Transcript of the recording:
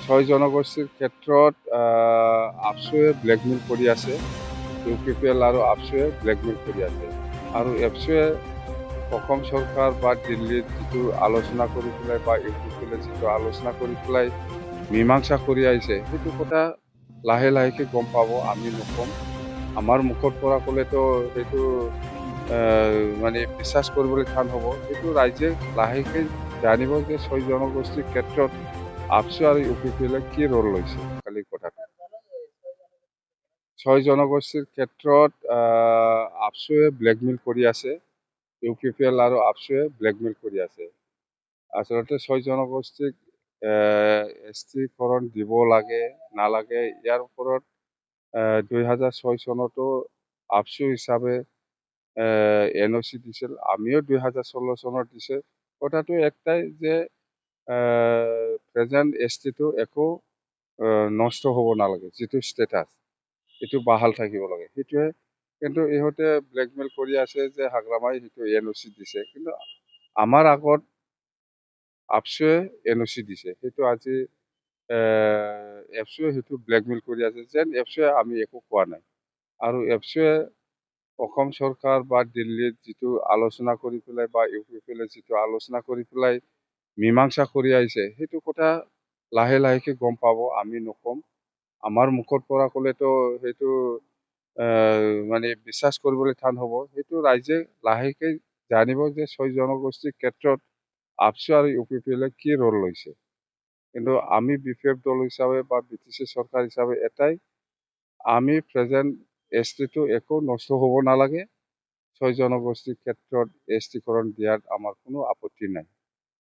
ছয় জনগোষ্ঠীৰ ক্ষেত্ৰত আপচুৱে ব্লেকমেইল কৰি আছে। UPPL আৰু আপচুৱে ব্লেকমেইল কৰি আছে। আৰু এপচুৱে অসম চৰকাৰ বা দিল্লীত যিটো আলোচনা কৰি পেলাই বা UPPL যিটো আলোচনা কৰি পেলাই মীমাংসা কৰি আহিছে, সেইটো কথা লাহে লাহেকে গম পাব, আমি নকম। আমাৰ মুখৰ পৰা ক'লেতো সেইটো মানে বিশ্বাস কৰিবলৈ টান হ'ব। সেইটো ৰাইজে লাহেকে জানিব যে ছয় জনগোষ্ঠীৰ ক্ষেত্ৰত আপচু আৰু UPPL কি ৰোল লৈছে কালিৰ কথাটো। ছয় জনগোষ্ঠীৰ ক্ষেত্ৰত আপচুৱে ব্লেকমেইল কৰি আছে। UPPL আৰু আপচুৱে ব্লেকমেইল কৰি আছে। আচলতে ছয় জনগোষ্ঠীক এছটিকৰণ দিব লাগে নালাগে, ইয়াৰ ওপৰত 2006 চনতো আপচু হিচাপে NOC দিছিল, আমিও 2016 চনত দিছে। কথাটো একটাই যে প্ৰেজেণ্ট STটো একো নষ্ট হ'ব নালাগে, যিটো ষ্টেটাছ এইটো বাহাল থাকিব লাগে, সেইটোৱে। কিন্তু ইহঁতে ব্লেকমেইল কৰি আছে যে হাগ্ৰামাই সেইটো NOC দিছে, কিন্তু আমাৰ আগত আপচুৱে NOC দিছে। সেইটো আজি এপচুৱে সেইটো ব্লেকমেইল কৰি আছে যেন এপচুৱে আমি একো কোৱা নাই। আৰু এপচুৱে অসম চৰকাৰ বা দিল্লীত যিটো আলোচনা কৰি পেলাই বা UPPL যিটো আলোচনা কৰি পেলাই মীমাংসা কৰি আহিছে, সেইটো কথা লাহে লাহেকে গম পাব, আমি নকম। আমাৰ মুখৰ পৰা ক'লেতো সেইটো মানে বিশ্বাস কৰিবলৈ টান হ'ব। সেইটো ৰাইজে লাহেকে জানিব যে ছয় জনগোষ্ঠীৰ ক্ষেত্ৰত আপচু আৰু UPPL কি ৰোল লৈছে। কিন্তু আমি BPF দল হিচাপে বা BTC চৰকাৰ হিচাপে এটাই, আমি প্ৰেজেণ্ট STটো একো নষ্ট হ'ব নালাগে। ছয় জনগোষ্ঠীৰ ক্ষেত্ৰত STকৰণ দিয়াত আমাৰ কোনো আপত্তি নাই।